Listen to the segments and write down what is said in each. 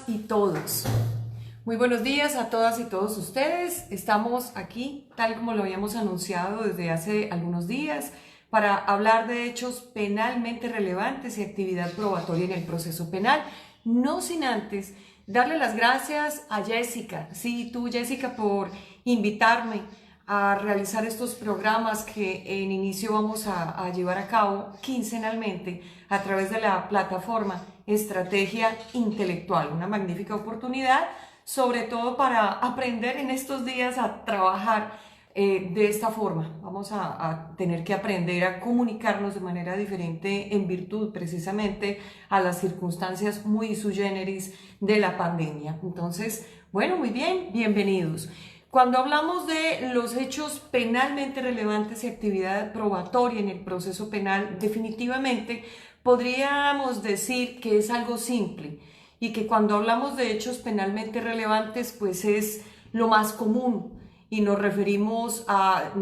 y todos. Muy buenos días a todas y todos ustedes. Estamos aquí, tal como lo habíamos anunciado desde hace algunos días, para hablar de hechos penalmente relevantes y actividad probatoria en el proceso penal. No sin antes darle las gracias a Jessica, sí, tú Jessica, por invitarme a realizar estos programas que en inicio vamos a llevar a cabo quincenalmente a través de la plataforma Estrategia Intelectual. Una magnífica oportunidad, sobre todo para aprender en estos días a trabajar de esta forma. Vamos a tener que aprender a comunicarnos de manera diferente en virtud precisamente a las circunstancias muy sui generis de la pandemia. Entonces, bueno, muy bien, bienvenidos. Cuando hablamos de los hechos penalmente relevantes y actividad probatoria en el proceso penal, definitivamente podríamos decir que es algo simple y que cuando hablamos de hechos penalmente relevantes, pues es lo más común y nos referimos a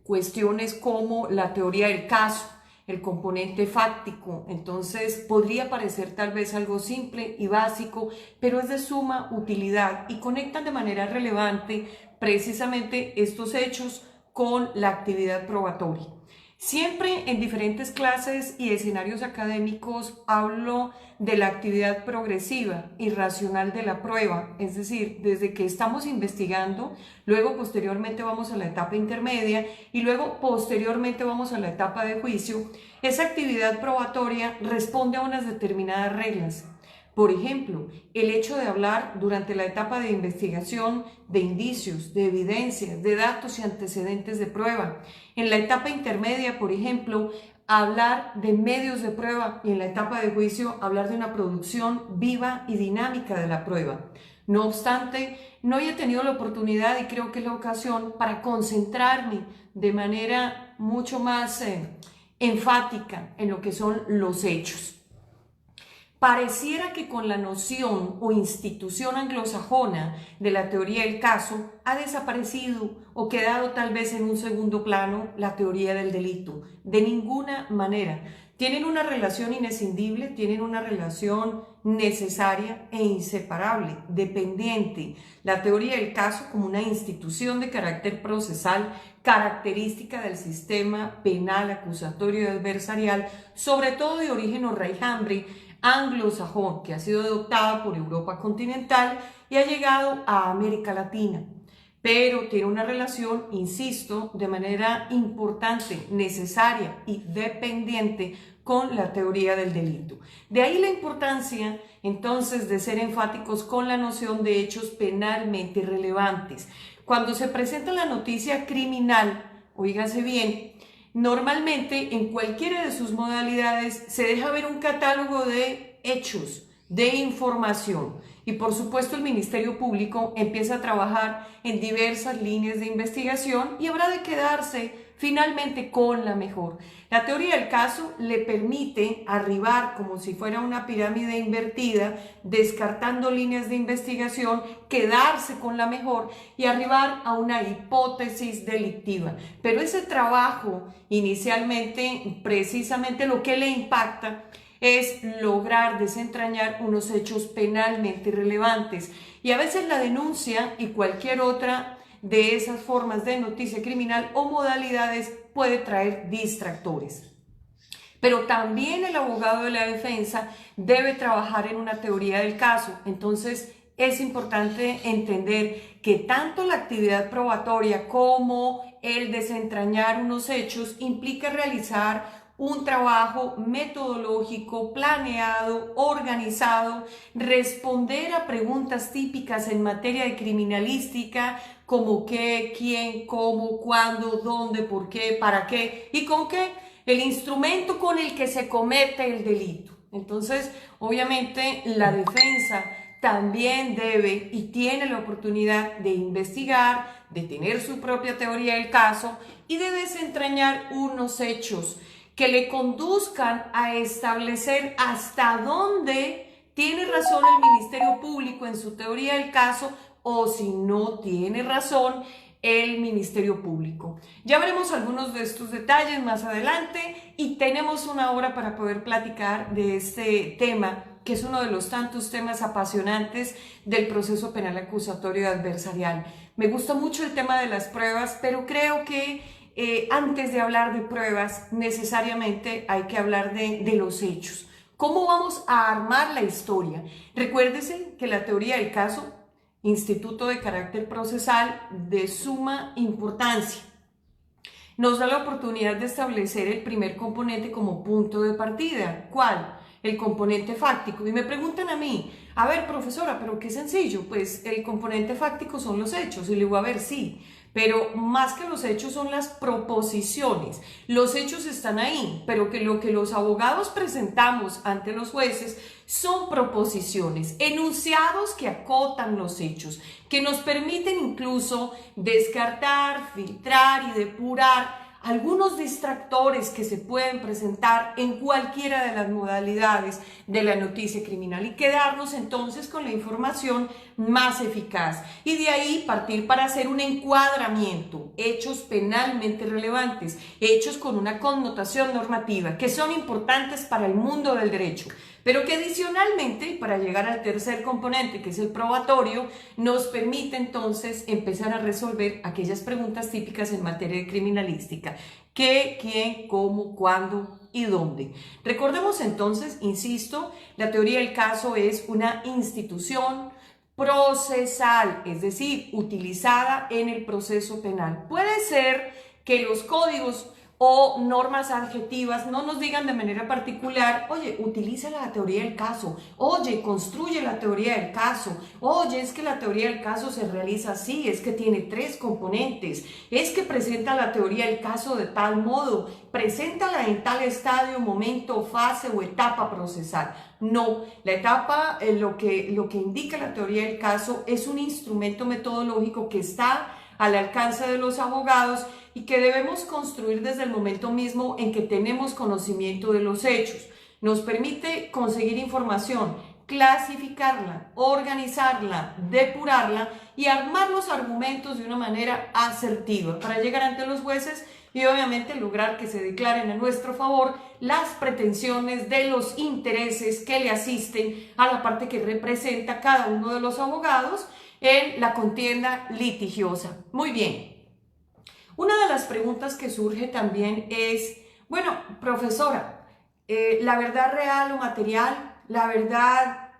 cuestiones como la teoría del caso, el componente fáctico. Entonces podría parecer tal vez algo simple y básico, pero es de suma utilidad y conectan de manera relevante precisamente estos hechos con la actividad probatoria. Siempre en diferentes clases y escenarios académicos hablo de la actividad progresiva y racional de la prueba, es decir, desde que estamos investigando, luego posteriormente vamos a la etapa intermedia y luego posteriormente vamos a la etapa de juicio. Esa actividad probatoria responde a unas determinadas reglas. Por ejemplo, el hecho de hablar durante la etapa de investigación de indicios, de evidencias, de datos y antecedentes de prueba. En la etapa intermedia, por ejemplo, hablar de medios de prueba y en la etapa de juicio hablar de una producción viva y dinámica de la prueba. No obstante, no he tenido la oportunidad y creo que es la ocasión para concentrarme de manera mucho más enfática en lo que son los hechos. Pareciera que con la noción o institución anglosajona de la teoría del caso ha desaparecido o quedado tal vez en un segundo plano la teoría del delito. De ninguna manera. Tienen una relación inescindible, tienen una relación necesaria e inseparable, dependiente. La teoría del caso como una institución de carácter procesal, característica del sistema penal, acusatorio y adversarial, sobre todo de origen o raigambre anglosajón, que ha sido adoptada por Europa continental y ha llegado a América Latina, pero tiene una relación, insisto, de manera importante, necesaria y dependiente con la teoría del delito. De ahí la importancia, entonces, de ser enfáticos con la noción de hechos penalmente relevantes. Cuando se presenta la noticia criminal, oígase bien, normalmente en cualquiera de sus modalidades se deja ver un catálogo de hechos, de información y por supuesto el Ministerio Público empieza a trabajar en diversas líneas de investigación y habrá de quedarse finalmente con la mejor. La teoría del caso le permite arribar como si fuera una pirámide invertida, descartando líneas de investigación, quedarse con la mejor y arribar a una hipótesis delictiva. Pero ese trabajo inicialmente, precisamente lo que le impacta es lograr desentrañar unos hechos penalmente relevantes. Y a veces la denuncia y cualquier otra de esas formas de noticia criminal o modalidades puede traer distractores. Pero también el abogado de la defensa debe trabajar en una teoría del caso. Entonces es importante entender que tanto la actividad probatoria como el desentrañar unos hechos implica realizar un trabajo metodológico, planeado, organizado, responder a preguntas típicas en materia de criminalística, como qué, quién, cómo, cuándo, dónde, por qué, para qué y con qué, el instrumento con el que se comete el delito. Entonces, obviamente, la defensa también debe y tiene la oportunidad de investigar, de tener su propia teoría del caso y de desentrañar unos hechos que le conduzcan a establecer hasta dónde tiene razón el Ministerio Público en su teoría del caso o si no tiene razón el Ministerio Público. Ya veremos algunos de estos detalles más adelante y tenemos una hora para poder platicar de este tema que es uno de los tantos temas apasionantes del proceso penal acusatorio y adversarial. Me gusta mucho el tema de las pruebas, pero creo que antes de hablar de pruebas, necesariamente hay que hablar de los hechos. ¿Cómo vamos a armar la historia? Recuérdese que la teoría del caso, instituto de carácter procesal de suma importancia, nos da la oportunidad de establecer el primer componente como punto de partida. ¿Cuál? El componente fáctico. Y me preguntan a mí, a ver, profesora, pero qué sencillo, pues el componente fáctico son los hechos. Y le digo, a ver, sí, pero más que los hechos son las proposiciones. Los hechos están ahí, pero que lo que los abogados presentamos ante los jueces son proposiciones, enunciados que acotan los hechos, que nos permiten incluso descartar, filtrar y depurar algunos distractores que se pueden presentar en cualquiera de las modalidades de la noticia criminal y quedarnos entonces con la información más eficaz y de ahí partir para hacer un encuadramiento, hechos penalmente relevantes, hechos con una connotación normativa que son importantes para el mundo del derecho, pero que adicionalmente, para llegar al tercer componente, que es el probatorio, nos permite entonces empezar a resolver aquellas preguntas típicas en materia de criminalística. ¿Qué, quién, cómo, cuándo y dónde? Recordemos entonces, insisto, la teoría del caso es una institución procesal, es decir, utilizada en el proceso penal. Puede ser que los códigos o normas adjetivas no nos digan de manera particular, oye, utiliza la teoría del caso, oye, construye la teoría del caso, oye, es que la teoría del caso se realiza así, es que tiene 3 componentes, es que presenta la teoría del caso de tal modo, preséntala en tal estadio, momento, fase o etapa procesal. No, la etapa, lo que indica la teoría del caso es un instrumento metodológico que está al alcance de los abogados y que debemos construir desde el momento mismo en que tenemos conocimiento de los hechos. Nos permite conseguir información, clasificarla, organizarla, depurarla y armar los argumentos de una manera asertiva para llegar ante los jueces y obviamente lograr que se declaren a nuestro favor las pretensiones de los intereses que le asisten a la parte que representa cada uno de los abogados en la contienda litigiosa. Muy bien. Una de las preguntas que surge también es, bueno, profesora, ¿la verdad real o material, la verdad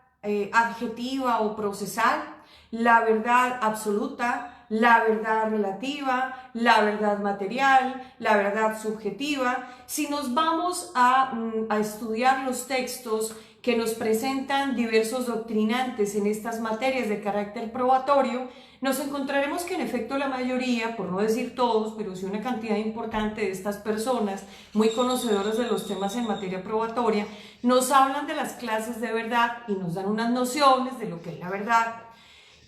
adjetiva o procesal, la verdad absoluta, la verdad relativa, la verdad material, la verdad subjetiva? Si nos vamos a estudiar los textos que nos presentan diversos doctrinantes en estas materias de carácter probatorio, nos encontraremos que en efecto la mayoría, por no decir todos, pero sí una cantidad importante de estas personas, muy conocedoras de los temas en materia probatoria, nos hablan de las clases de verdad y nos dan unas nociones de lo que es la verdad.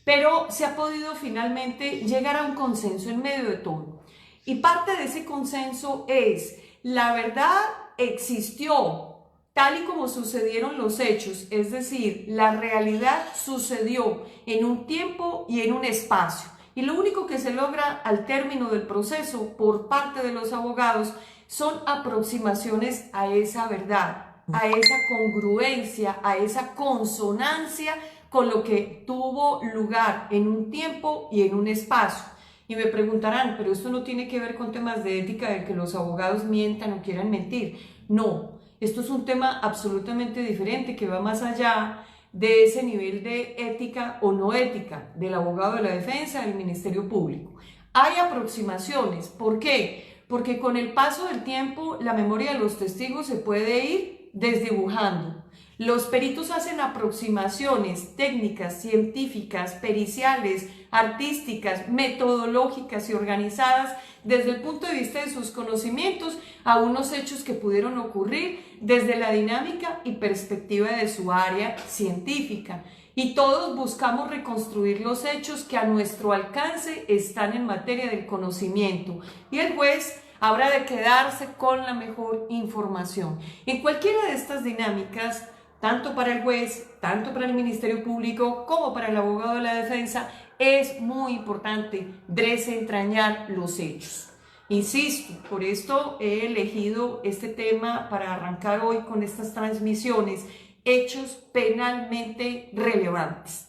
Pero se ha podido finalmente llegar a un consenso en medio de todo. Y parte de ese consenso es, la verdad existió tal y como sucedieron los hechos, es decir, la realidad sucedió en un tiempo y en un espacio. Y lo único que se logra al término del proceso por parte de los abogados son aproximaciones a esa verdad, a esa congruencia, a esa consonancia con lo que tuvo lugar en un tiempo y en un espacio. Y me preguntarán, pero esto no tiene que ver con temas de ética de que los abogados mientan o quieran mentir. No, esto es un tema absolutamente diferente que va más allá de ese nivel de ética o no ética del abogado de la defensa, del Ministerio Público. Hay aproximaciones. ¿Por qué? Porque con el paso del tiempo la memoria de los testigos se puede ir desdibujando. Los peritos hacen aproximaciones técnicas, científicas, periciales, artísticas, metodológicas y organizadas desde el punto de vista de sus conocimientos a unos hechos que pudieron ocurrir desde la dinámica y perspectiva de su área científica. Y todos buscamos reconstruir los hechos que a nuestro alcance están en materia del conocimiento. Y el juez habrá de quedarse con la mejor información. En cualquiera de estas dinámicas, tanto para el juez, tanto para el Ministerio Público, como para el abogado de la defensa, es muy importante desentrañar los hechos. Insisto, por esto he elegido este tema para arrancar hoy con estas transmisiones, hechos penalmente relevantes.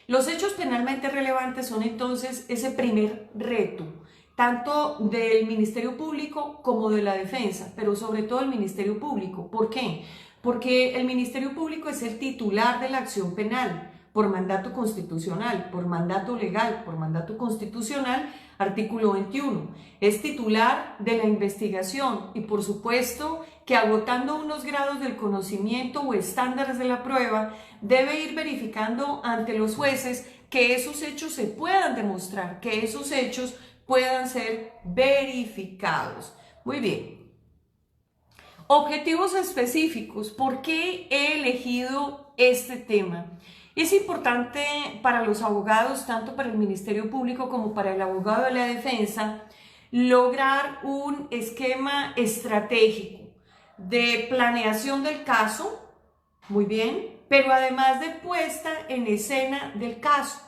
Los hechos penalmente relevantes son entonces ese primer reto, tanto del Ministerio Público como de la defensa, pero sobre todo el Ministerio Público. ¿Por qué? Porque el Ministerio Público es el titular de la acción penal por mandato constitucional, por mandato legal, por mandato constitucional, artículo 21. Es titular de la investigación y por supuesto que agotando unos grados del conocimiento o estándares de la prueba, debe ir verificando ante los jueces que esos hechos se puedan demostrar, que esos hechos puedan ser verificados. Muy bien. Objetivos específicos. ¿Por qué he elegido este tema? Es importante para los abogados, tanto para el Ministerio Público como para el abogado de la defensa, lograr un esquema estratégico de planeación del caso, muy bien, pero además de puesta en escena del caso.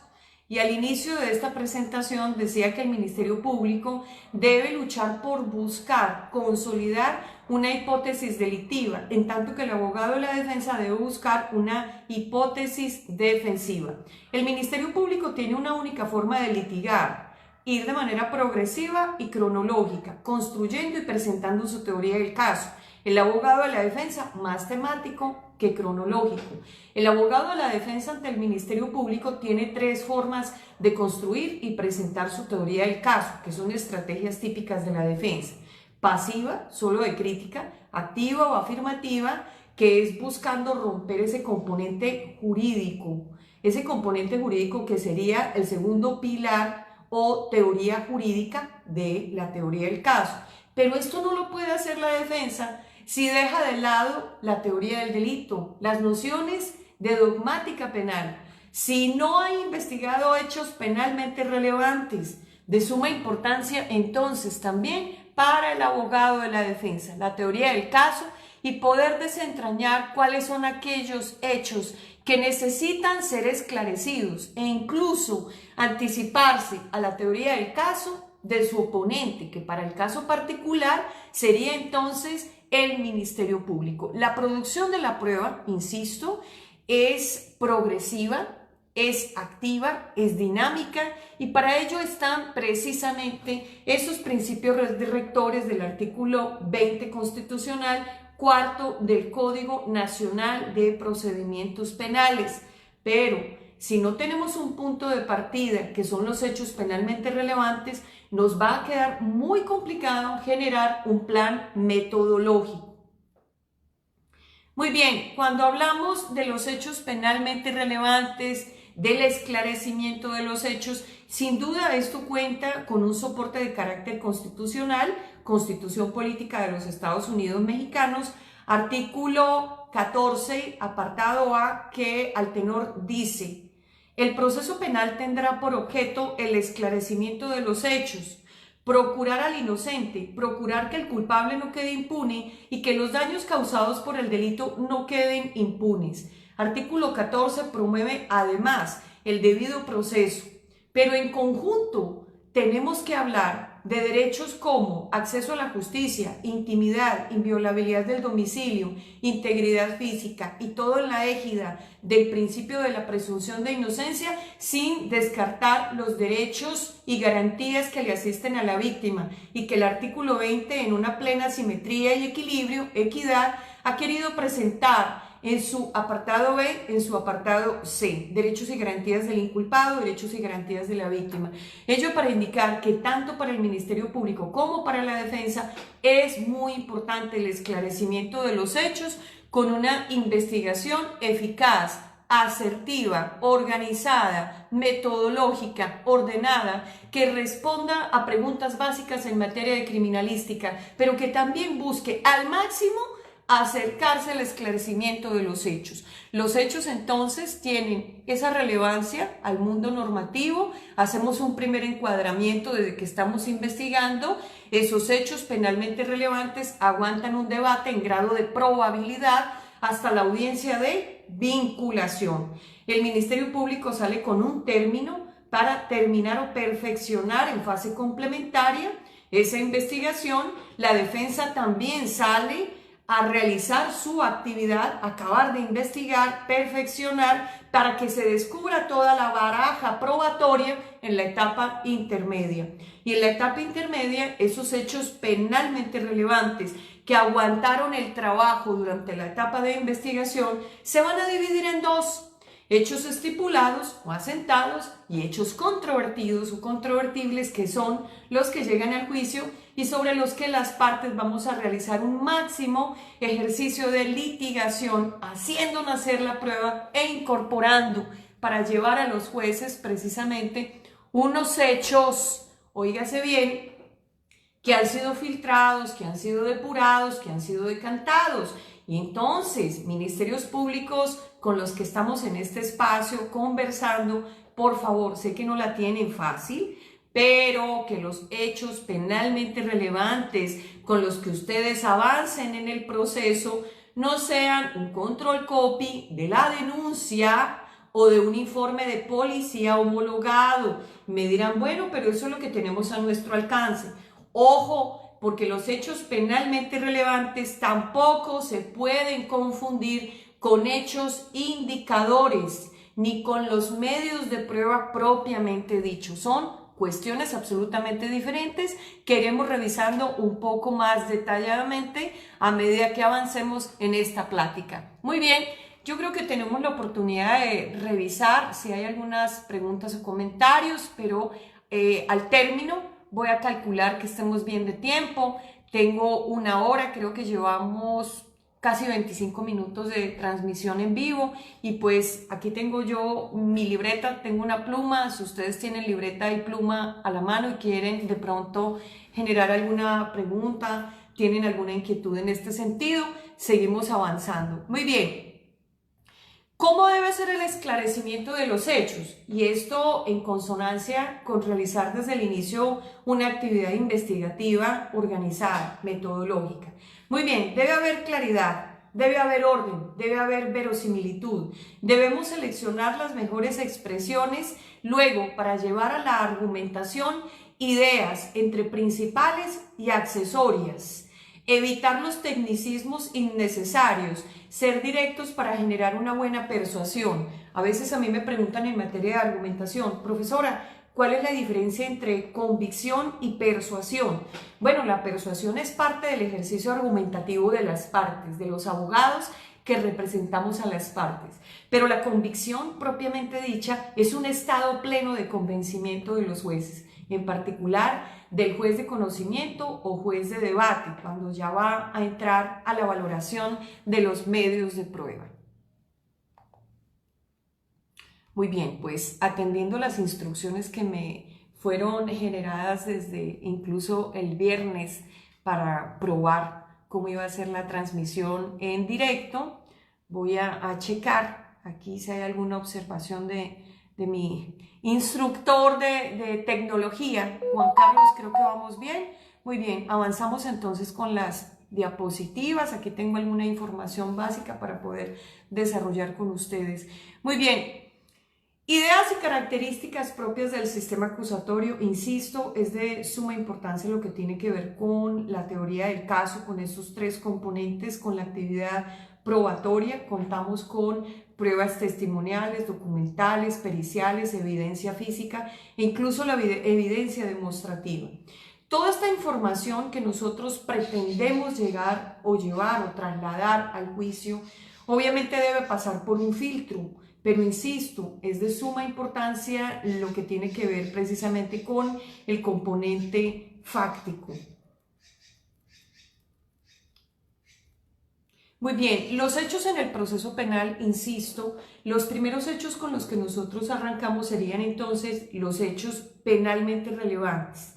Y al inicio de esta presentación decía que el Ministerio Público debe luchar por buscar, consolidar una hipótesis delictiva, en tanto que el abogado de la defensa debe buscar una hipótesis defensiva. El Ministerio Público tiene una única forma de litigar: ir de manera progresiva y cronológica, construyendo y presentando su teoría del caso. El abogado de la defensa, más temático que cronológico. El abogado de la defensa ante el Ministerio Público tiene tres formas de construir y presentar su teoría del caso, que son estrategias típicas de la defensa: pasiva, solo de crítica; activa o afirmativa, que es buscando romper ese componente jurídico que sería el segundo pilar o teoría jurídica de la teoría del caso. Pero esto no lo puede hacer la defensa si deja de lado la teoría del delito, las nociones de dogmática penal, si no ha investigado hechos penalmente relevantes de suma importancia, entonces también para el abogado de la defensa, la teoría del caso y poder desentrañar cuáles son aquellos hechos que necesitan ser esclarecidos e incluso anticiparse a la teoría del caso de su oponente, que para el caso particular sería entonces el Ministerio Público. La producción de la prueba, insisto, es progresiva, es activa, es dinámica y para ello están precisamente esos principios rectores del artículo 20 constitucional, cuarto del Código Nacional de Procedimientos Penales. Pero si no tenemos un punto de partida, que son los hechos penalmente relevantes, nos va a quedar muy complicado generar un plan metodológico. Muy bien, cuando hablamos de los hechos penalmente relevantes, del esclarecimiento de los hechos, sin duda esto cuenta con un soporte de carácter constitucional, Constitución Política de los Estados Unidos Mexicanos, artículo 14, apartado A, que al tenor dice: el proceso penal tendrá por objeto el esclarecimiento de los hechos, procurar al inocente, procurar que el culpable no quede impune y que los daños causados por el delito no queden impunes. Artículo 14 promueve además el debido proceso, pero en conjunto tenemos que hablar de derechos como acceso a la justicia, intimidad, inviolabilidad del domicilio, integridad física y todo en la égida del principio de la presunción de inocencia, sin descartar los derechos y garantías que le asisten a la víctima y que el artículo 20, en una plena simetría y equilibrio, equidad, ha querido presentar en su apartado B, en su apartado C, derechos y garantías del inculpado, derechos y garantías de la víctima. Ello para indicar que tanto para el Ministerio Público como para la defensa es muy importante el esclarecimiento de los hechos con una investigación eficaz, asertiva, organizada, metodológica, ordenada, que responda a preguntas básicas en materia de criminalística, pero que también busque al máximo acercarse al esclarecimiento de los hechos. Los hechos entonces tienen esa relevancia al mundo normativo. Hacemos un primer encuadramiento desde que estamos investigando. Esos hechos penalmente relevantes aguantan un debate en grado de probabilidad hasta la audiencia de vinculación. El Ministerio Público sale con un término para terminar o perfeccionar en fase complementaria esa investigación. La defensa también sale a realizar su actividad, acabar de investigar, perfeccionar, para que se descubra toda la baraja probatoria en la etapa intermedia. Y en la etapa intermedia, esos hechos penalmente relevantes que aguantaron el trabajo durante la etapa de investigación se van a dividir en dos: hechos estipulados o asentados y hechos controvertidos o controvertibles, que son los que llegan al juicio y sobre los que las partes vamos a realizar un máximo ejercicio de litigación, haciendo nacer la prueba e incorporando para llevar a los jueces precisamente unos hechos, óigase bien, que han sido filtrados, que han sido depurados, que han sido decantados. Y entonces, ministerios públicos con los que estamos en este espacio conversando, por favor, sé que no la tienen fácil, pero que los hechos penalmente relevantes con los que ustedes avancen en el proceso no sean un control copy de la denuncia o de un informe de policía homologado. Me dirán, bueno, pero eso es lo que tenemos a nuestro alcance. Ojo, porque los hechos penalmente relevantes tampoco se pueden confundir con hechos indicadores, ni con los medios de prueba propiamente dichos. Son cuestiones absolutamente diferentes que iremos revisando un poco más detalladamente a medida que avancemos en esta plática. Muy bien, yo creo que tenemos la oportunidad de revisar si hay algunas preguntas o comentarios, pero al término voy a calcular que estemos bien de tiempo. Tengo una hora, creo que llevamos casi 25 minutos de transmisión en vivo, y pues aquí tengo yo mi libreta, tengo una pluma. Si ustedes tienen libreta y pluma a la mano y quieren de pronto generar alguna pregunta, tienen alguna inquietud en este sentido, seguimos avanzando. Muy bien. ¿Cómo debe ser el esclarecimiento de los hechos? Y esto en consonancia con realizar desde el inicio una actividad investigativa organizada, metodológica. Muy bien, debe haber claridad, debe haber orden, debe haber verosimilitud. Debemos seleccionar las mejores expresiones luego para llevar a la argumentación ideas entre principales y accesorias. Evitar los tecnicismos innecesarios, ser directos para generar una buena persuasión. A veces a mí me preguntan en materia de argumentación, profesora, ¿cuál es la diferencia entre convicción y persuasión? Bueno, la persuasión es parte del ejercicio argumentativo de las partes, de los abogados que representamos a las partes. Pero la convicción propiamente dicha es un estado pleno de convencimiento de los jueces, en particular del juez de conocimiento o juez de debate, cuando ya va a entrar a la valoración de los medios de prueba. Muy bien, pues atendiendo las instrucciones que me fueron generadas desde incluso el viernes para probar cómo iba a ser la transmisión en directo, voy a checar aquí si hay alguna observación de mi instructor de tecnología, Juan Carlos. Creo que vamos bien. Muy bien, avanzamos entonces con las diapositivas. Aquí tengo alguna información básica para poder desarrollar con ustedes. Muy bien. Ideas y características propias del sistema acusatorio. Insisto, es de suma importancia lo que tiene que ver con la teoría del caso, con esos tres componentes, con la actividad probatoria. Contamos con pruebas testimoniales, documentales, periciales, evidencia física e incluso la evidencia demostrativa. Toda esta información que nosotros pretendemos llegar o llevar o trasladar al juicio, obviamente debe pasar por un filtro. Pero insisto, es de suma importancia lo que tiene que ver precisamente con el componente fáctico. Muy bien, los hechos en el proceso penal, insisto, los primeros hechos con los que nosotros arrancamos serían entonces los hechos penalmente relevantes.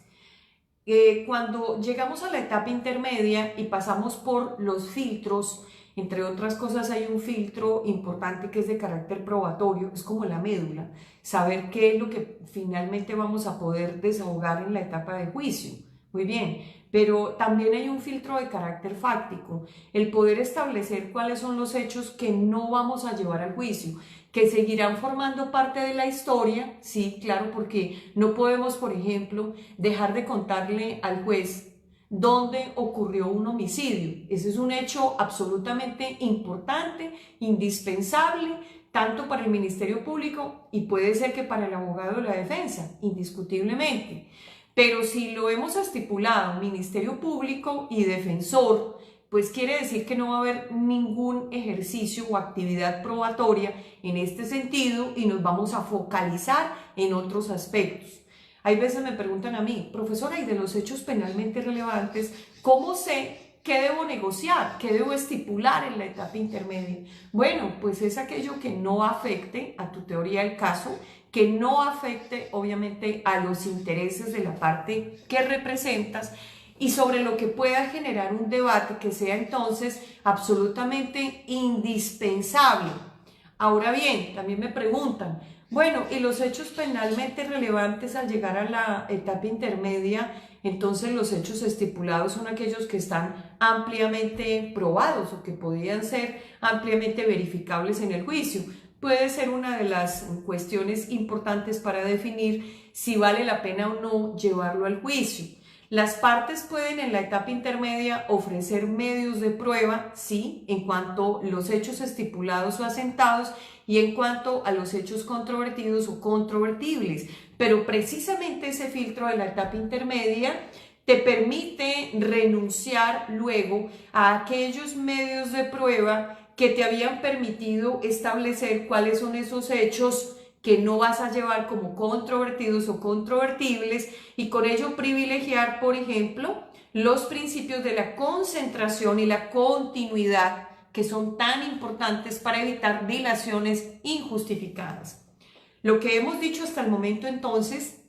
Cuando llegamos a la etapa intermedia y pasamos por los filtros, entre otras cosas hay un filtro importante que es de carácter probatorio, es como la médula, saber qué es lo que finalmente vamos a poder desahogar en la etapa de juicio. Muy bien, pero también hay un filtro de carácter fáctico, el poder establecer cuáles son los hechos que no vamos a llevar al juicio, que seguirán formando parte de la historia. Sí, claro, porque no podemos, por ejemplo, dejar de contarle al juez donde ocurrió un homicidio. Ese es un hecho absolutamente importante, indispensable, tanto para el Ministerio Público y puede ser que para el abogado de la defensa, indiscutiblemente. Pero si lo hemos estipulado, Ministerio Público y defensor, pues quiere decir que no va a haber ningún ejercicio o actividad probatoria en este sentido y nos vamos a focalizar en otros aspectos. Hay veces me preguntan a mí, profesora, y de los hechos penalmente relevantes, ¿cómo sé qué debo negociar, qué debo estipular en la etapa intermedia? Bueno, pues es aquello que no afecte a tu teoría del caso, que no afecte obviamente a los intereses de la parte que representas y sobre lo que pueda generar un debate que sea entonces absolutamente indispensable. Ahora bien, también me preguntan, bueno, y los hechos penalmente relevantes al llegar a la etapa intermedia, entonces los hechos estipulados son aquellos que están ampliamente probados o que podrían ser ampliamente verificables en el juicio. Puede ser una de las cuestiones importantes para definir si vale la pena o no llevarlo al juicio. Las partes pueden en la etapa intermedia ofrecer medios de prueba, sí, en cuanto a los hechos estipulados o asentados y en cuanto a los hechos controvertidos o controvertibles, pero precisamente ese filtro de la etapa intermedia te permite renunciar luego a aquellos medios de prueba que te habían permitido establecer cuáles son esos hechos que no vas a llevar como controvertidos o controvertibles y con ello privilegiar, por ejemplo, los principios de la concentración y la continuidad que son tan importantes para evitar dilaciones injustificadas. Lo que hemos dicho hasta el momento entonces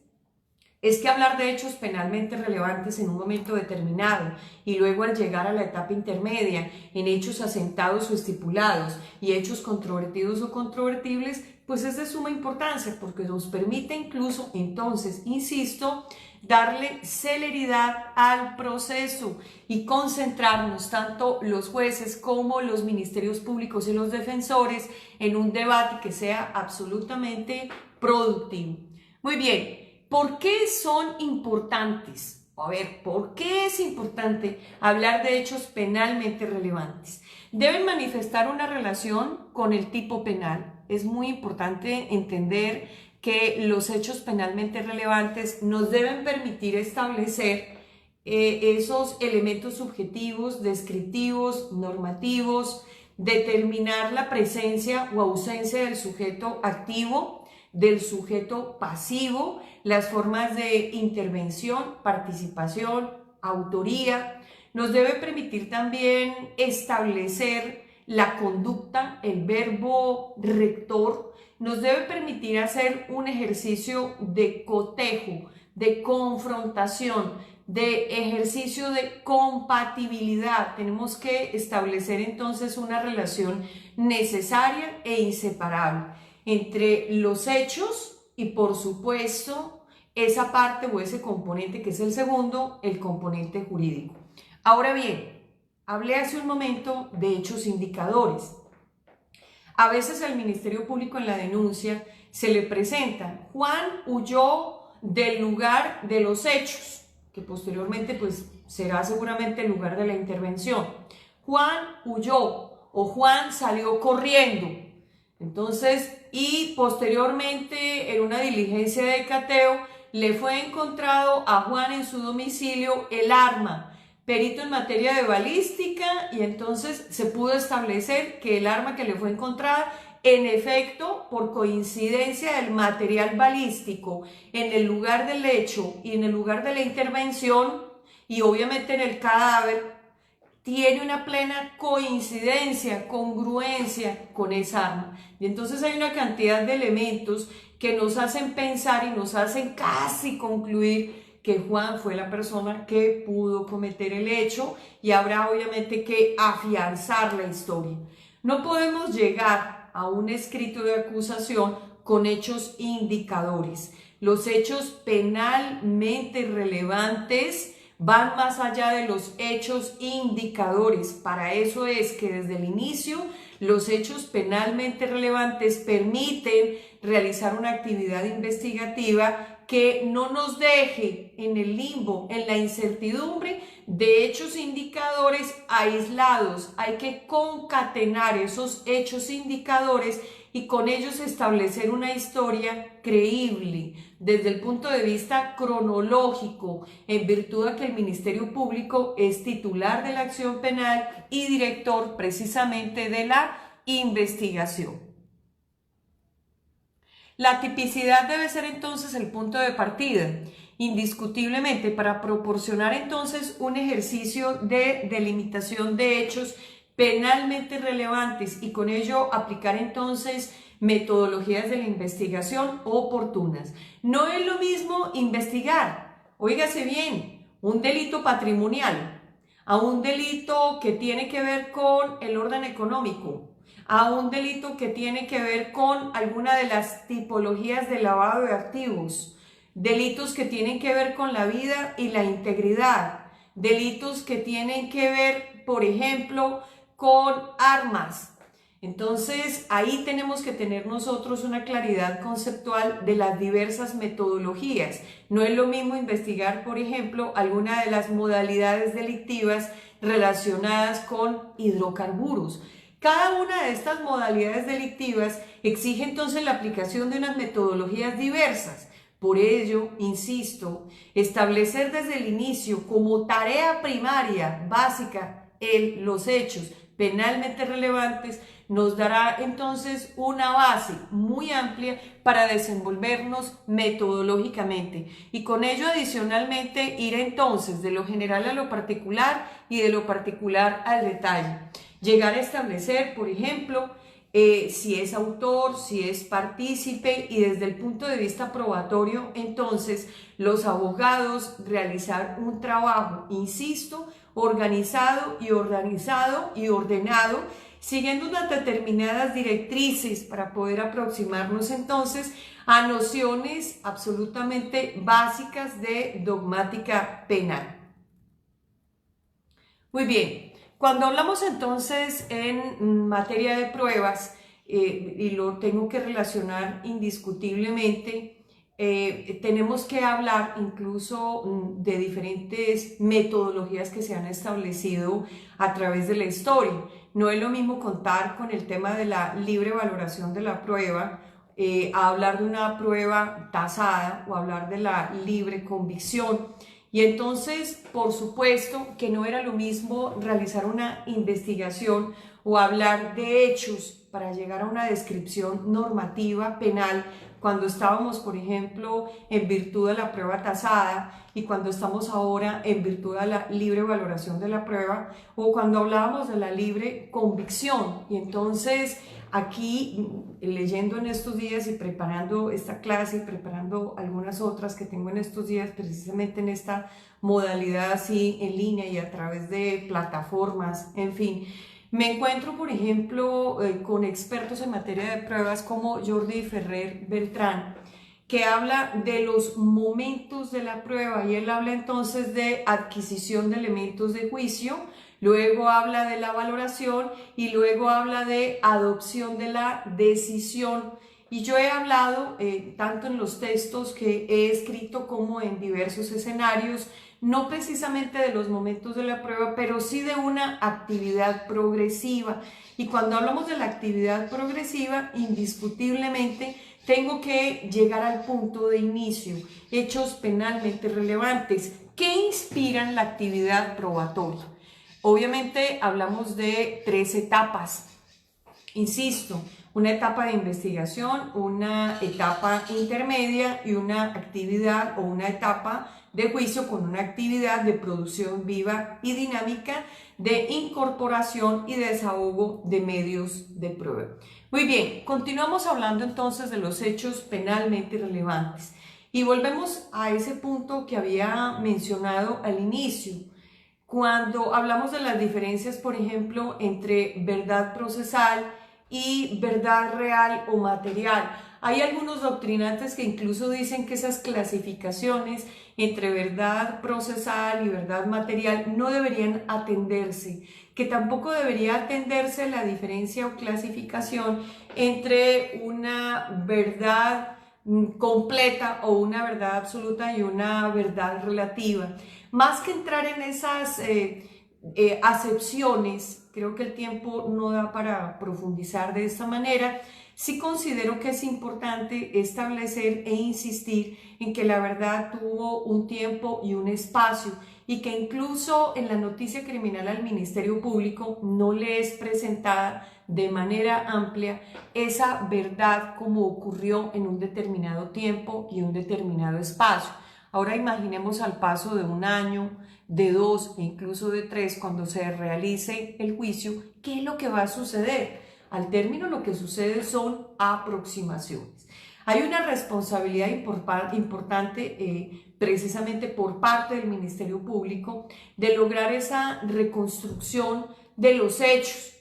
es que hablar de hechos penalmente relevantes en un momento determinado y luego al llegar a la etapa intermedia en hechos asentados o estipulados y hechos controvertidos o controvertibles, pues es de suma importancia porque nos permite incluso entonces, insisto, darle celeridad al proceso y concentrarnos tanto los jueces como los ministerios públicos y los defensores en un debate que sea absolutamente productivo. Muy bien. ¿Por qué son importantes? A ver, ¿por qué es importante hablar de hechos penalmente relevantes? Deben manifestar una relación con el tipo penal. Es muy importante entender que los hechos penalmente relevantes nos deben permitir establecer esos elementos subjetivos, descriptivos, normativos, determinar la presencia o ausencia del sujeto activo, del sujeto pasivo, las formas de intervención, participación, autoría. Nos debe permitir también establecer la conducta, el verbo rector. Nos debe permitir hacer un ejercicio de cotejo, de confrontación, de ejercicio de compatibilidad. Tenemos que establecer entonces una relación necesaria e inseparable entre los hechos y, por supuesto, esa parte o ese componente que es el segundo, el componente jurídico. Ahora bien, hablé hace un momento de hechos indicadores. A veces al Ministerio Público en la denuncia se le presenta: Juan huyó del lugar de los hechos, que posteriormente pues será seguramente el lugar de la intervención. Juan huyó o Juan salió corriendo. Entonces, y posteriormente en una diligencia de cateo le fue encontrado a Juan en su domicilio el arma. Perito en materia de balística y entonces se pudo establecer que el arma que le fue encontrada, en efecto, por coincidencia del material balístico en el lugar del hecho y en el lugar de la intervención y obviamente en el cadáver, tiene una plena coincidencia, congruencia con esa arma. Y entonces hay una cantidad de elementos que nos hacen pensar y nos hacen casi concluir que Juan fue la persona que pudo cometer el hecho y habrá obviamente que afianzar la historia. No podemos llegar a un escrito de acusación con hechos indicadores. Los hechos penalmente relevantes van más allá de los hechos indicadores. Para eso es que desde el inicio los hechos penalmente relevantes permiten realizar una actividad investigativa que no nos deje en el limbo, en la incertidumbre de hechos indicadores aislados. Hay que concatenar esos hechos indicadores y con ellos establecer una historia creíble desde el punto de vista cronológico, en virtud de que el Ministerio Público es titular de la acción penal y director precisamente de la investigación. La tipicidad debe ser entonces el punto de partida, indiscutiblemente, para proporcionar entonces un ejercicio de delimitación de hechos penalmente relevantes y con ello aplicar entonces metodologías de la investigación oportunas. No es lo mismo investigar, óigase bien, un delito patrimonial a un delito que tiene que ver con el orden económico, a un delito que tiene que ver con alguna de las tipologías de lavado de activos, delitos que tienen que ver con la vida y la integridad, delitos que tienen que ver, por ejemplo, con armas. Entonces, ahí tenemos que tener nosotros una claridad conceptual de las diversas metodologías. No es lo mismo investigar, por ejemplo, alguna de las modalidades delictivas relacionadas con hidrocarburos. Cada una de estas modalidades delictivas exige entonces la aplicación de unas metodologías diversas. Por ello, insisto, establecer desde el inicio como tarea primaria, básica, los hechos penalmente relevantes nos dará entonces una base muy amplia para desenvolvernos metodológicamente y con ello adicionalmente ir entonces de lo general a lo particular y de lo particular al detalle. Llegar a establecer, por ejemplo, si es autor, si es partícipe y desde el punto de vista probatorio, entonces los abogados realizar un trabajo, insisto, organizado y ordenado, siguiendo unas determinadas directrices para poder aproximarnos entonces a nociones absolutamente básicas de dogmática penal. Muy bien. Cuando hablamos entonces en materia de pruebas, y lo tengo que relacionar indiscutiblemente, tenemos que hablar incluso de diferentes metodologías que se han establecido a través de la historia. No es lo mismo contar con el tema de la libre valoración de la prueba, a hablar de una prueba tasada o hablar de la libre convicción. Y entonces, por supuesto que no era lo mismo realizar una investigación o hablar de hechos para llegar a una descripción normativa penal cuando estábamos, por ejemplo, en virtud de la prueba tasada y cuando estamos ahora en virtud de la libre valoración de la prueba o cuando hablábamos de la libre convicción. Y entonces aquí, leyendo en estos días y preparando esta clase y preparando algunas otras que tengo en estos días, precisamente en esta modalidad así en línea y a través de plataformas, en fin, me encuentro, por ejemplo, con expertos en materia de pruebas como Jordi Ferrer Beltrán, que habla de los momentos de la prueba y él habla entonces de adquisición de elementos de juicio, luego habla de la valoración y luego habla de adopción de la decisión. Y yo he hablado, tanto en los textos que he escrito como en diversos escenarios, no precisamente de los momentos de la prueba, pero sí de una actividad progresiva. Y cuando hablamos de la actividad progresiva, indiscutiblemente tengo que llegar al punto de inicio, hechos penalmente relevantes que inspiran la actividad probatoria. Obviamente hablamos de 3 etapas, insisto, una etapa de investigación, una etapa intermedia y una actividad o una etapa de juicio con una actividad de producción viva y dinámica de incorporación y desahogo de medios de prueba. Muy bien, continuamos hablando entonces de los hechos penalmente relevantes y volvemos a ese punto que había mencionado al inicio. Cuando hablamos de las diferencias, por ejemplo, entre verdad procesal y verdad real o material, Hay algunos doctrinantes que incluso dicen que esas clasificaciones entre verdad procesal y verdad material no deberían atenderse, que tampoco debería atenderse la diferencia o clasificación entre una verdad completa o una verdad absoluta y una verdad relativa. Más que entrar en esas acepciones, creo que el tiempo no da para profundizar de esta manera. Sí considero que es importante establecer e insistir en que la verdad tuvo un tiempo y un espacio y que incluso en la noticia criminal al Ministerio Público no le es presentada de manera amplia esa verdad como ocurrió en un determinado tiempo y un determinado espacio. Ahora imaginemos al paso de un año, de 2 e incluso de 3, cuando se realice el juicio, ¿qué es lo que va a suceder? Al término lo que sucede son aproximaciones. Hay una responsabilidad importante precisamente por parte del Ministerio Público de lograr esa reconstrucción de los hechos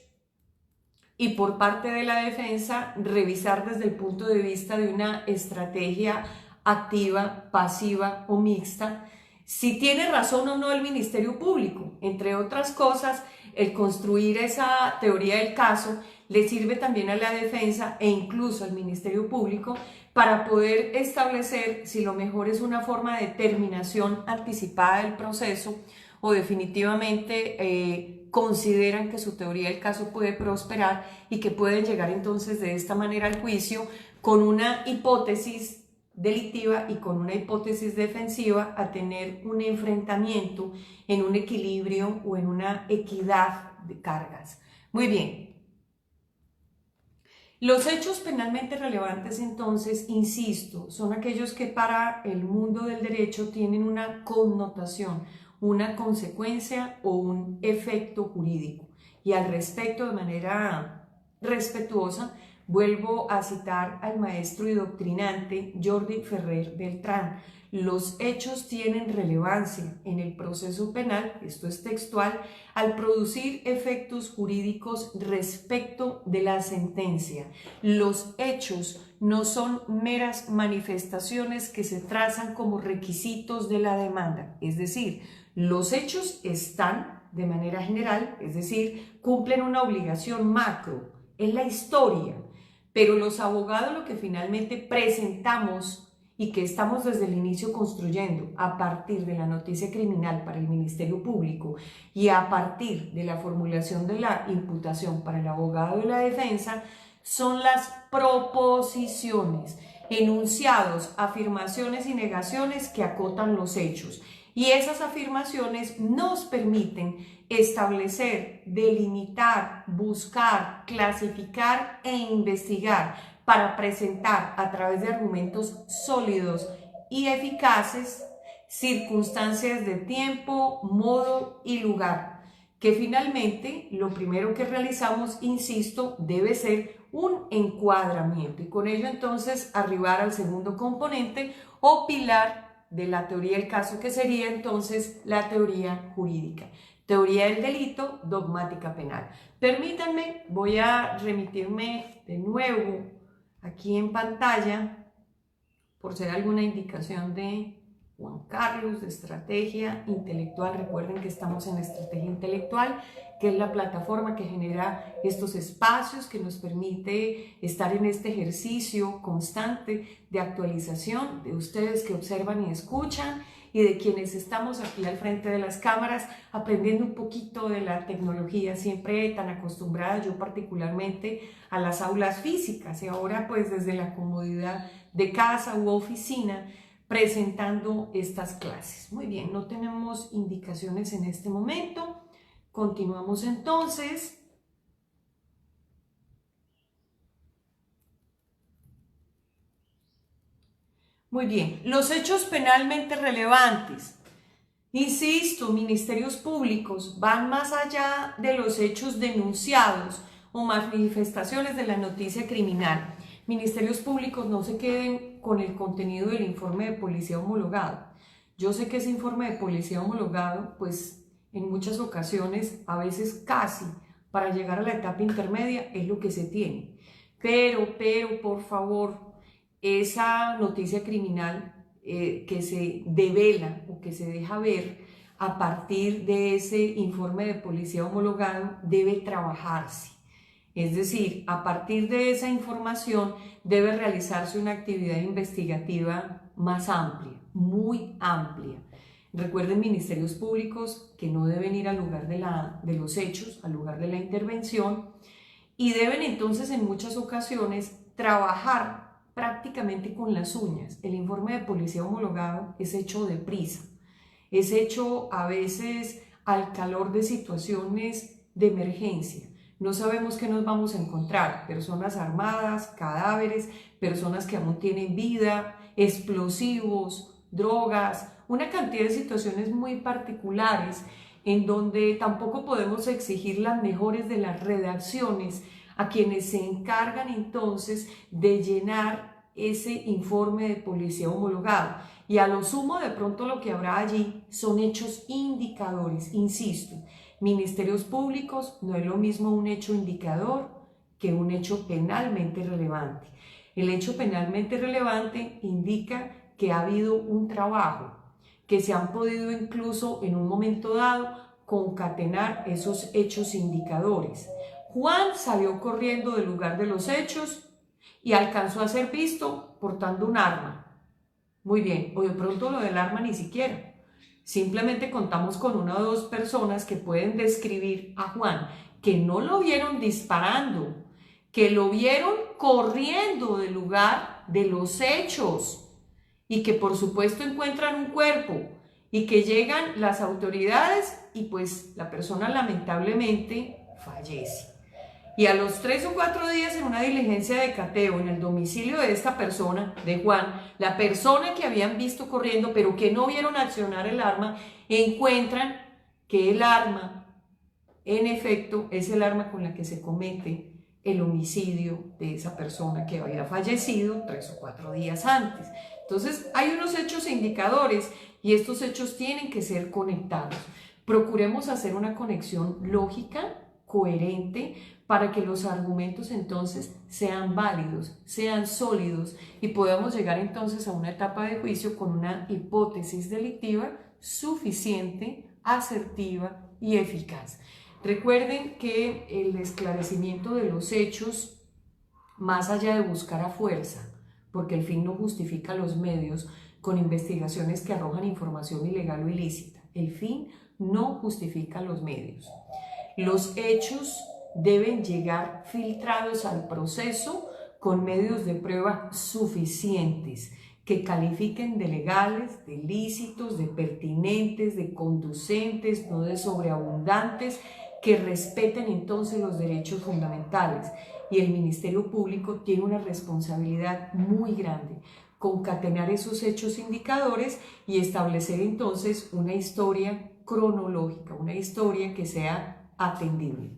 y por parte de la defensa revisar desde el punto de vista de una estrategia activa, pasiva o mixta si tiene razón o no el Ministerio Público. Entre otras cosas, el construir esa teoría del caso le sirve también a la defensa e incluso al Ministerio Público para poder establecer si lo mejor es una forma de terminación anticipada del proceso o definitivamente consideran que su teoría del caso puede prosperar y que pueden llegar entonces de esta manera al juicio con una hipótesis delictiva y con una hipótesis defensiva a tener un enfrentamiento en un equilibrio o en una equidad de cargas. Muy bien. Los hechos penalmente relevantes, entonces, insisto, son aquellos que para el mundo del derecho tienen una connotación, una consecuencia o un efecto jurídico. Y al respecto, de manera respetuosa, vuelvo a citar al maestro y doctrinante Jordi Ferrer Beltrán. Los hechos tienen relevancia en el proceso penal, esto es textual, al producir efectos jurídicos respecto de la sentencia. Los hechos no son meras manifestaciones que se trazan como requisitos de la demanda, es decir, los hechos están de manera general, es decir, cumplen una obligación macro, es la historia, pero los abogados lo que finalmente presentamos y que estamos desde el inicio construyendo a partir de la noticia criminal para el Ministerio Público y a partir de la formulación de la imputación para el abogado de la defensa, son las proposiciones, enunciados, afirmaciones y negaciones que acotan los hechos. Y esas afirmaciones nos permiten establecer, delimitar, buscar, clasificar e investigar para presentar a través de argumentos sólidos y eficaces circunstancias de tiempo, modo y lugar, que finalmente lo primero que realizamos, insisto, debe ser un encuadramiento y con ello entonces arribar al segundo componente o pilar de la teoría del caso, que sería entonces la teoría jurídica. Teoría del delito, dogmática penal. Permítanme, voy a remitirme de nuevo aquí en pantalla, por ser alguna indicación de Juan Carlos, de Estrategia Intelectual. Recuerden que estamos en Estrategia Intelectual, que es la plataforma que genera estos espacios, que nos permite estar en este ejercicio constante de actualización de ustedes que observan y escuchan, y de quienes estamos aquí al frente de las cámaras aprendiendo un poquito de la tecnología, siempre tan acostumbrada yo particularmente a las aulas físicas y ahora pues desde la comodidad de casa u oficina presentando estas clases. Muy bien, no tenemos indicaciones en este momento. Continuamos entonces. Muy bien, los hechos penalmente relevantes. Insisto, ministerios públicos van más allá de los hechos denunciados o manifestaciones de la noticia criminal. Ministerios públicos no se queden con el contenido del informe de policía homologado. Yo sé que ese informe de policía homologado, pues en muchas ocasiones, a veces casi para llegar a la etapa intermedia, es lo que se tiene. Pero, por favor, esa noticia criminal que se devela o que se deja ver a partir de ese informe de policía homologado debe trabajarse. Es decir, a partir de esa información debe realizarse una actividad investigativa más amplia, muy amplia. Recuerden, ministerios públicos que no deben ir al lugar de los hechos, al lugar de la intervención, y deben entonces en muchas ocasiones trabajar prácticamente con las uñas. El informe de policía homologado es hecho deprisa, es hecho a veces al calor de situaciones de emergencia. No sabemos qué nos vamos a encontrar: personas armadas, cadáveres, personas que aún tienen vida, explosivos, drogas, una cantidad de situaciones muy particulares en donde tampoco podemos exigir las mejores de las redacciones a quienes se encargan entonces de llenar ese informe de policía homologado. Y a lo sumo de pronto lo que habrá allí son hechos indicadores, insisto. Ministerios públicos, no es lo mismo un hecho indicador que un hecho penalmente relevante. El hecho penalmente relevante indica que ha habido un trabajo, que se han podido incluso en un momento dado concatenar esos hechos indicadores. Juan salió corriendo del lugar de los hechos y alcanzó a ser visto portando un arma. Muy bien, o de pronto lo del arma ni siquiera. Simplemente contamos con una o dos personas que pueden describir a Juan, que no lo vieron disparando, que lo vieron corriendo del lugar de los hechos y que por supuesto encuentran un cuerpo y que llegan las autoridades y pues la persona lamentablemente fallece. Y a los 3 o 4 días, en una diligencia de cateo en el domicilio de esta persona, de Juan, la persona que habían visto corriendo pero que no vieron accionar el arma, encuentran que el arma, en efecto, es el arma con la que se comete el homicidio de esa persona que había fallecido 3 o 4 días antes. Entonces hay unos hechos indicadores y estos hechos tienen que ser conectados. Procuremos hacer una conexión lógica, coherente, para que los argumentos entonces sean válidos, sean sólidos y podamos llegar entonces a una etapa de juicio con una hipótesis delictiva suficiente, asertiva y eficaz. Recuerden que el esclarecimiento de los hechos, más allá de buscar a fuerza, porque el fin no justifica los medios, con investigaciones que arrojan información ilegal o ilícita, el fin no justifica los medios. Los hechos deben llegar filtrados al proceso con medios de prueba suficientes que califiquen de legales, de lícitos, de pertinentes, de conducentes, no de sobreabundantes, que respeten entonces los derechos fundamentales. Y el Ministerio Público tiene una responsabilidad muy grande: concatenar esos hechos indicadores y establecer entonces una historia cronológica, una historia que sea atendible.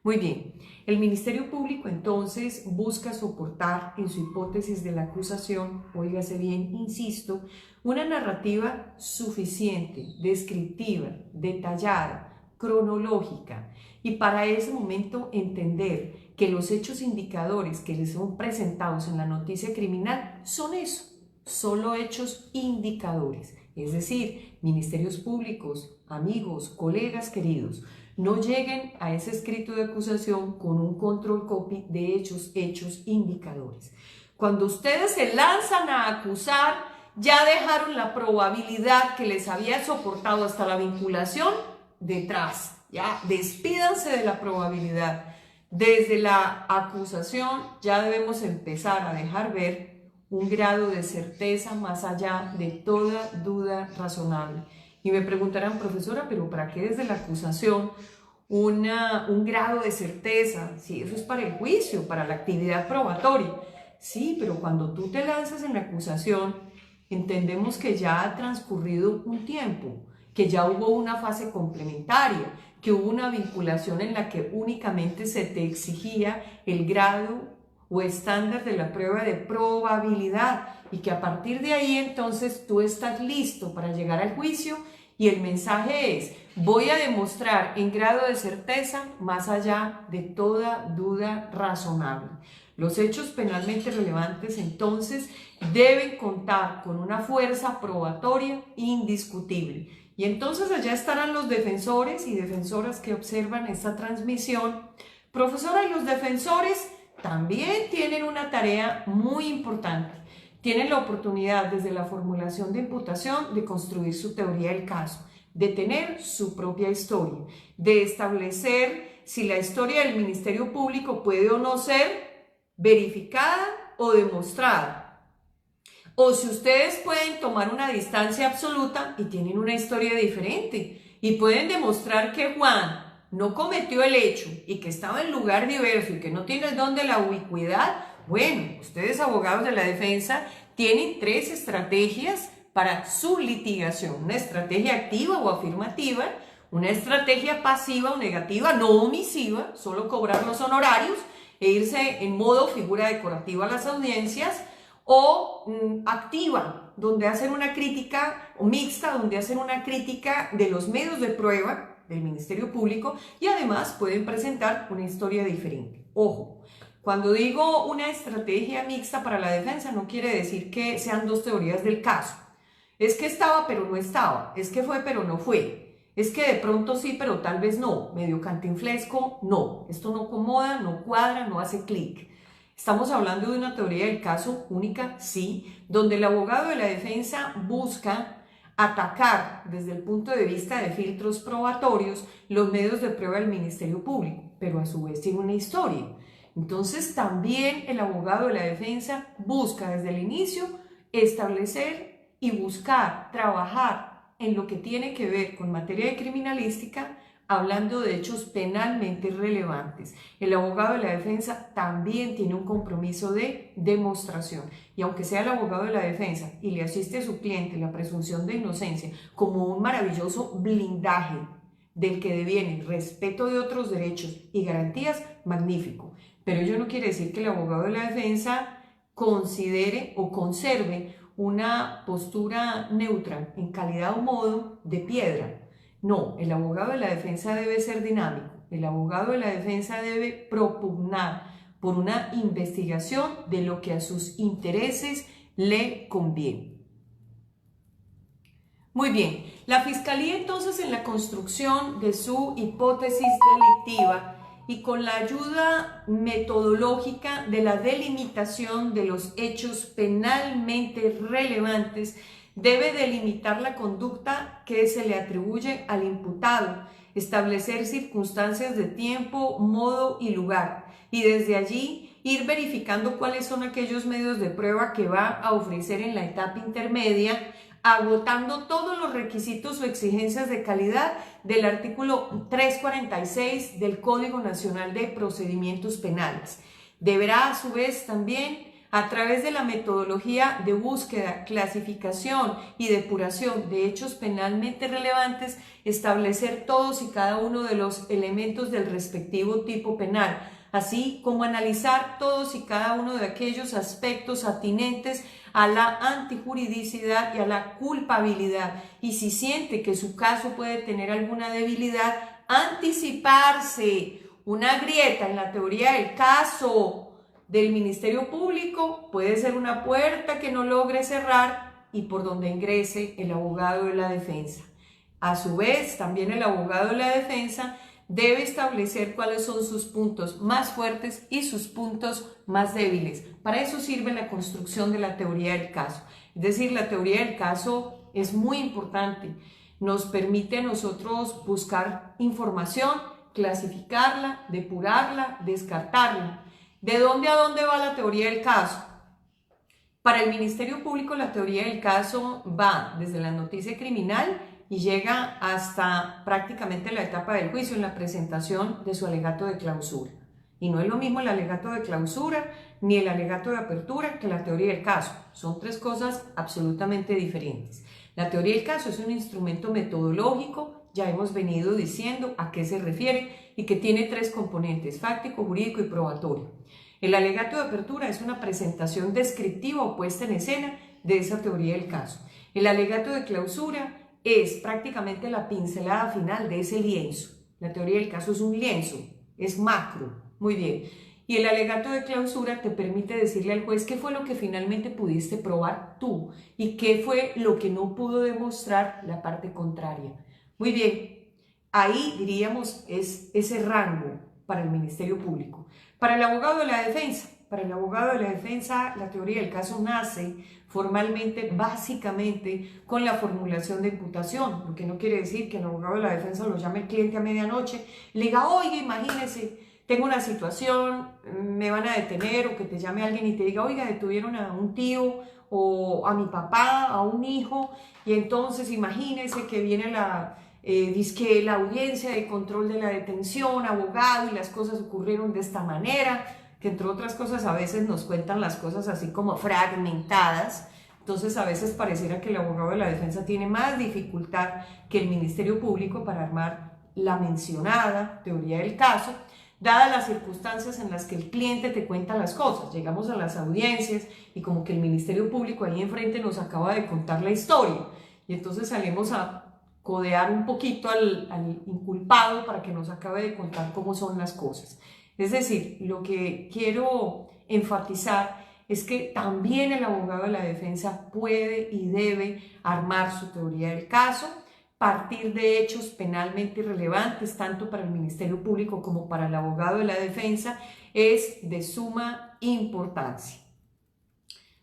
Muy bien, el Ministerio Público entonces busca soportar en su hipótesis de la acusación, óigase bien, insisto, una narrativa suficiente, descriptiva, detallada, cronológica, y para ese momento entender que los hechos indicadores que les son presentados en la noticia criminal son eso, solo hechos indicadores. Es decir, ministerios públicos, amigos, colegas queridos, no lleguen a ese escrito de acusación con un control copy de hechos indicadores. Cuando ustedes se lanzan a acusar, ya dejaron la probabilidad que les había soportado hasta la vinculación detrás. Ya despídanse de la probabilidad. Desde la acusación ya debemos empezar a dejar ver un grado de certeza más allá de toda duda razonable. Y me preguntarán, profesora, ¿pero para qué desde la acusación un grado de certeza? Sí, eso es para el juicio, para la actividad probatoria. Sí, pero cuando tú te lanzas en la acusación, entendemos que ya ha transcurrido un tiempo, que ya hubo una fase complementaria, que hubo una vinculación en la que únicamente se te exigía el grado o estándar de la prueba de probabilidad y que a partir de ahí entonces tú estás listo para llegar al juicio y el mensaje es: voy a demostrar en grado de certeza más allá de toda duda razonable. Los hechos penalmente relevantes entonces deben contar con una fuerza probatoria indiscutible. Y entonces allá estarán los defensores y defensoras que observan esta transmisión. Profesora, y los defensores también tienen una tarea muy importante. Tienen la oportunidad desde la formulación de imputación de construir su teoría del caso, de tener su propia historia, de establecer si la historia del Ministerio Público puede o no ser verificada o demostrada. O si ustedes pueden tomar una distancia absoluta y tienen una historia diferente y pueden demostrar que Juan no cometió el hecho y que estaba en lugar diverso y que no tiene el don de la ubicuidad. Bueno, ustedes abogados de la defensa tienen 3 estrategias para su litigación: una estrategia activa o afirmativa, una estrategia pasiva o negativa, no omisiva, solo cobrar los honorarios e irse en modo figura decorativa a las audiencias, o activa, donde hacen una crítica, o mixta, donde hacen una crítica de los medios de prueba del Ministerio Público y además pueden presentar una historia diferente. Ojo, cuando digo una estrategia mixta para la defensa no quiere decir que sean 2 teorías del caso. Es que estaba pero no estaba, es que fue pero no fue, es que de pronto sí pero tal vez no, medio cantinflesco, no, esto no acomoda, no cuadra, no hace clic. Estamos hablando de una teoría del caso única, sí, donde el abogado de la defensa busca atacar desde el punto de vista de filtros probatorios los medios de prueba del Ministerio Público, pero a su vez tiene una historia. Entonces también el abogado de la defensa busca desde el inicio establecer y buscar trabajar en lo que tiene que ver con materia de criminalística, hablando de hechos penalmente relevantes. El abogado de la defensa también tiene un compromiso de demostración. Y aunque sea el abogado de la defensa y le asiste a su cliente la presunción de inocencia como un maravilloso blindaje del que deviene respeto de otros derechos y garantías, magnífico. Pero ello no quiere decir que el abogado de la defensa considere o conserve una postura neutra en calidad o modo de piedra. No, el abogado de la defensa debe ser dinámico. El abogado de la defensa debe propugnar por una investigación de lo que a sus intereses le conviene. Muy bien, la Fiscalía entonces en la construcción de su hipótesis delictiva y con la ayuda metodológica de la delimitación de los hechos penalmente relevantes, debe delimitar la conducta que se le atribuye al imputado, establecer circunstancias de tiempo, modo y lugar, y desde allí ir verificando cuáles son aquellos medios de prueba que va a ofrecer en la etapa intermedia, agotando todos los requisitos o exigencias de calidad del artículo 346 del Código Nacional de Procedimientos Penales. Deberá a su vez también, a través de la metodología de búsqueda, clasificación y depuración de hechos penalmente relevantes, establecer todos y cada uno de los elementos del respectivo tipo penal, así como analizar todos y cada uno de aquellos aspectos atinentes a la antijuridicidad y a la culpabilidad. Y si siente que su caso puede tener alguna debilidad, anticiparse. Una grieta en la teoría del caso del Ministerio Público puede ser una puerta que no logre cerrar y por donde ingrese el abogado de la defensa. A su vez, también el abogado de la defensa debe establecer cuáles son sus puntos más fuertes y sus puntos más débiles. Para eso sirve la construcción de la teoría del caso. Es decir, la teoría del caso es muy importante. Nos permite a nosotros buscar información, clasificarla, depurarla, descartarla. ¿De dónde a dónde va la teoría del caso? Para el Ministerio Público la teoría del caso va desde la noticia criminal y llega hasta prácticamente la etapa del juicio en la presentación de su alegato de clausura. Y no es lo mismo el alegato de clausura ni el alegato de apertura que la teoría del caso. Son 3 cosas absolutamente diferentes. La teoría del caso es un instrumento metodológico, ya hemos venido diciendo a qué se refiere y que tiene 3 componentes: fáctico, jurídico y probatorio. El alegato de apertura es una presentación descriptiva o puesta en escena de esa teoría del caso. El alegato de clausura es prácticamente la pincelada final de ese lienzo. La teoría del caso es un lienzo, es macro, muy bien. Y el alegato de clausura te permite decirle al juez qué fue lo que finalmente pudiste probar tú y qué fue lo que no pudo demostrar la parte contraria. Muy bien, ahí diríamos es ese rango para el Ministerio Público. Para el abogado de la defensa, la teoría del caso nace formalmente, básicamente, con la formulación de imputación, lo que no quiere decir que el abogado de la defensa lo llame el cliente a medianoche y le diga, oiga, imagínese, tengo una situación, me van a detener, o que te llame alguien y te diga, oiga, detuvieron a un tío o a mi papá, a un hijo, y entonces imagínese que viene dizque la audiencia de control de la detención, abogado, y las cosas ocurrieron de esta manera, que entre otras cosas a veces nos cuentan las cosas así como fragmentadas. Entonces a veces pareciera que el abogado de la defensa tiene más dificultad que el Ministerio Público para armar la mencionada teoría del caso, dadas las circunstancias en las que el cliente te cuenta las cosas. Llegamos a las audiencias y como que el Ministerio Público ahí enfrente nos acaba de contar la historia, y entonces salimos a codear un poquito al inculpado para que nos acabe de contar cómo son las cosas. Es decir, lo que quiero enfatizar es que también el abogado de la defensa puede y debe armar su teoría del caso, partir de hechos penalmente relevantes tanto para el Ministerio Público como para el abogado de la defensa, es de suma importancia.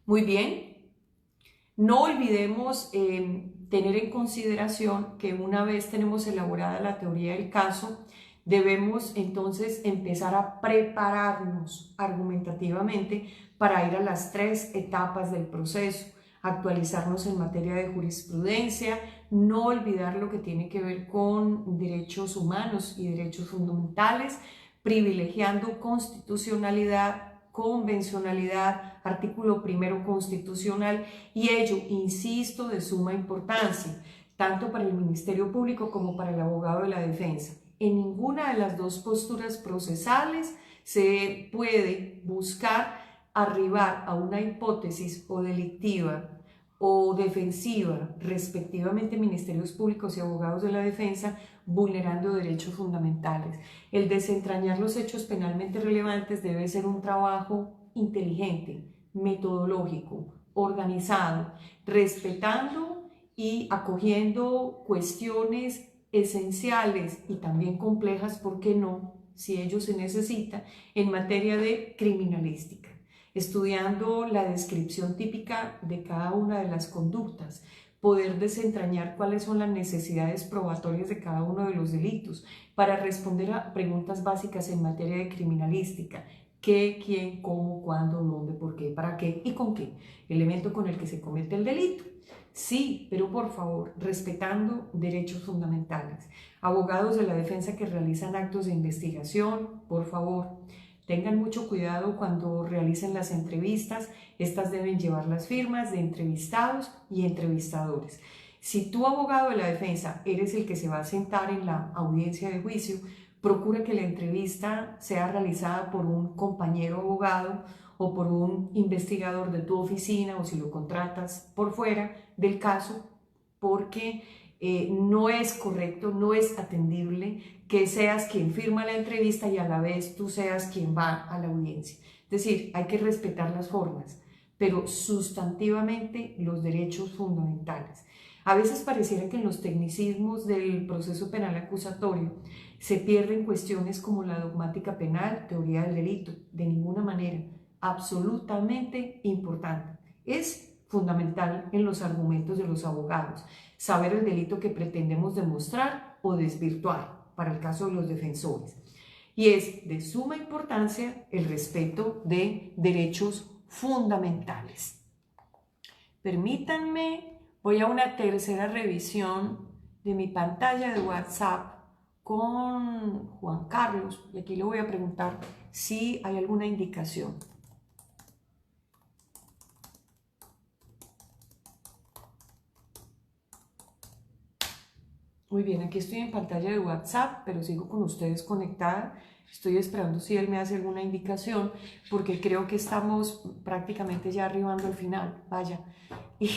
Muy bien, no olvidemos tener en consideración que una vez tenemos elaborada la teoría del caso, debemos entonces empezar a prepararnos argumentativamente para ir a las 3 etapas del proceso: actualizarnos en materia de jurisprudencia, no olvidar lo que tiene que ver con derechos humanos y derechos fundamentales, privilegiando constitucionalidad, convencionalidad, artículo primero constitucional, y ello, insisto, de suma importancia, tanto para el Ministerio Público como para el abogado de la defensa. En ninguna de las dos posturas procesales se puede buscar arribar a una hipótesis o delictiva o defensiva, respectivamente, ministerios públicos y abogados de la defensa, vulnerando derechos fundamentales. El desentrañar los hechos penalmente relevantes debe ser un trabajo inteligente, metodológico, organizado, respetando y acogiendo cuestiones esenciales y también complejas, ¿por qué no?, si ello se necesita, en materia de criminalística, estudiando la descripción típica de cada una de las conductas, poder desentrañar cuáles son las necesidades probatorias de cada uno de los delitos, para responder a preguntas básicas en materia de criminalística: qué, quién, cómo, cuándo, dónde, por qué, para qué y con qué elemento con el que se comete el delito. Sí, pero por favor, respetando derechos fundamentales. Abogados de la defensa que realizan actos de investigación, por favor, tengan mucho cuidado cuando realicen las entrevistas. Estas deben llevar las firmas de entrevistados y entrevistadores. Si tú, abogado de la defensa, eres el que se va a sentar en la audiencia de juicio, procura que la entrevista sea realizada por un compañero abogado o por un investigador de tu oficina, o si lo contratas por fuera del caso, porque no es correcto, no es atendible que seas quien firma la entrevista y a la vez tú seas quien va a la audiencia. Es decir, hay que respetar las formas, pero sustantivamente los derechos fundamentales. A veces pareciera que en los tecnicismos del proceso penal acusatorio se pierden cuestiones como la dogmática penal, teoría del delito. De ninguna manera, absolutamente importante. Es fundamental en los argumentos de los abogados saber el delito que pretendemos demostrar o desvirtuar para el caso de los defensores. Y es de suma importancia el respeto de derechos fundamentales. Permítanme, voy a una tercera revisión de mi pantalla de WhatsApp con Juan Carlos, y aquí le voy a preguntar si hay alguna indicación. Muy bien, aquí estoy en pantalla de WhatsApp, pero sigo con ustedes conectada. Estoy esperando si él me hace alguna indicación, porque creo que estamos prácticamente ya arribando al final. Vaya, y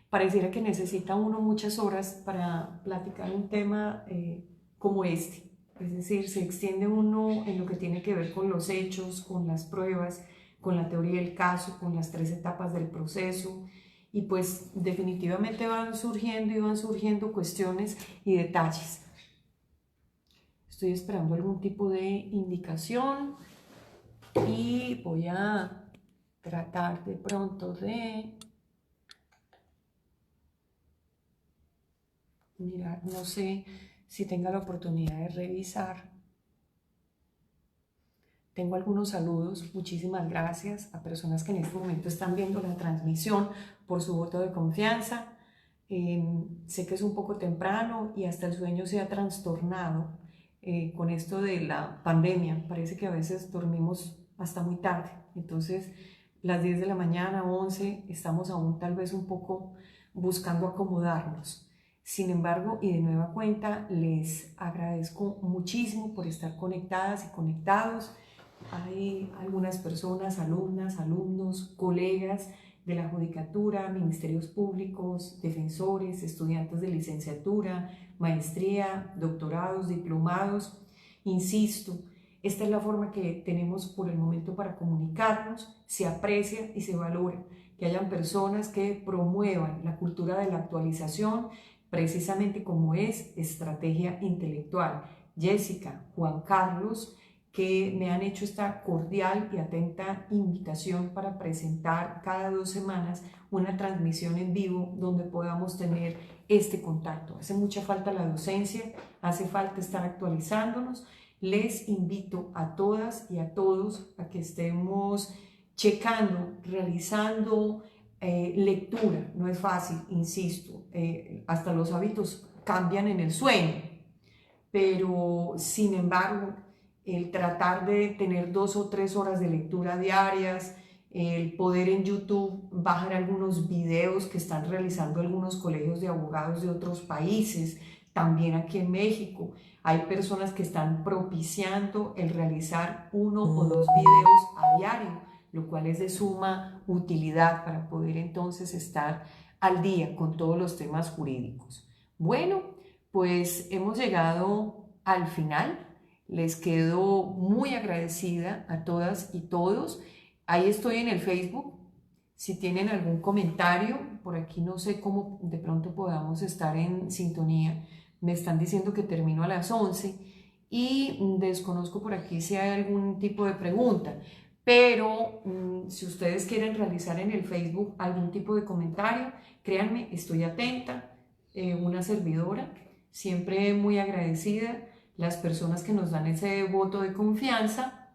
pareciera que necesita uno muchas horas para platicar un tema como este. es decir, se extiende uno en lo que tiene que ver con los hechos, con las pruebas, con la teoría del caso, con las 3 etapas del proceso, y pues definitivamente van surgiendo cuestiones y detalles. Estoy esperando algún tipo de indicación y voy a tratar de pronto de mirar, no sé si tenga la oportunidad de revisar. Tengo algunos saludos, muchísimas gracias a personas que en este momento están viendo la transmisión por su voto de confianza. Sé que es un poco temprano y hasta el sueño se ha trastornado con esto de la pandemia. Parece que a veces dormimos hasta muy tarde, entonces las 10 de la mañana, 11, estamos aún tal vez un poco buscando acomodarnos. Sin embargo, y de nueva cuenta, les agradezco muchísimo por estar conectadas y conectados. Hay algunas personas, alumnas, alumnos, colegas de la judicatura, ministerios públicos, defensores, estudiantes de licenciatura, maestría, doctorados, diplomados. Insisto, esta es la forma que tenemos por el momento para comunicarnos, se aprecia y se valora que hayan personas que promuevan la cultura de la actualización, precisamente como es estrategia intelectual. Jessica, Juan Carlos, que me han hecho esta cordial y atenta invitación para presentar cada 2 semanas una transmisión en vivo donde podamos tener este contacto. Hace mucha falta la docencia, hace falta estar actualizándonos. Les invito a todas y a todos a que estemos checando, realizando lectura. No es fácil, insisto, hasta los hábitos cambian en el sueño, pero sin embargo, el tratar de tener 2 o 3 horas de lectura diarias, el poder en YouTube bajar algunos videos que están realizando algunos colegios de abogados de otros países, también aquí en México. Hay personas que están propiciando el realizar 1 o 2 videos a diario, lo cual es de suma utilidad para poder entonces estar al día con todos los temas jurídicos. Bueno, pues hemos llegado al final. Les quedo muy agradecida a todas y todos. Ahí estoy en el Facebook. Si tienen algún comentario, por aquí no sé cómo de pronto podamos estar en sintonía. Me están diciendo que termino a las 11 y desconozco por aquí si hay algún tipo de pregunta. Pero si ustedes quieren realizar en el Facebook algún tipo de comentario, créanme, estoy atenta. Una servidora, siempre muy agradecida. Las personas que nos dan ese voto de confianza.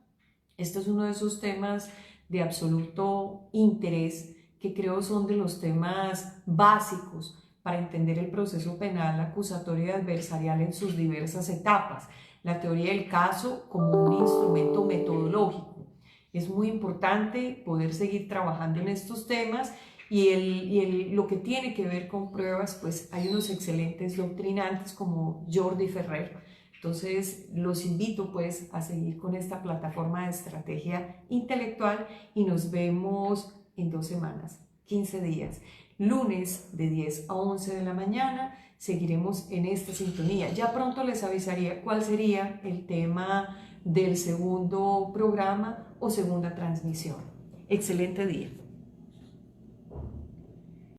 Esto es uno de esos temas de absoluto interés que creo son de los temas básicos para entender el proceso penal, acusatorio y adversarial en sus diversas etapas. La teoría del caso como un instrumento metodológico. Es muy importante poder seguir trabajando en estos temas y lo que tiene que ver con pruebas, pues hay unos excelentes doctrinantes como Jordi Ferrer. Entonces los invito pues a seguir con esta plataforma de estrategia intelectual y nos vemos en 2 semanas, 15 días. Lunes de 10 a 11 de la mañana seguiremos en esta sintonía. Ya pronto les avisaría cuál sería el tema del segundo programa o segunda transmisión. Excelente día.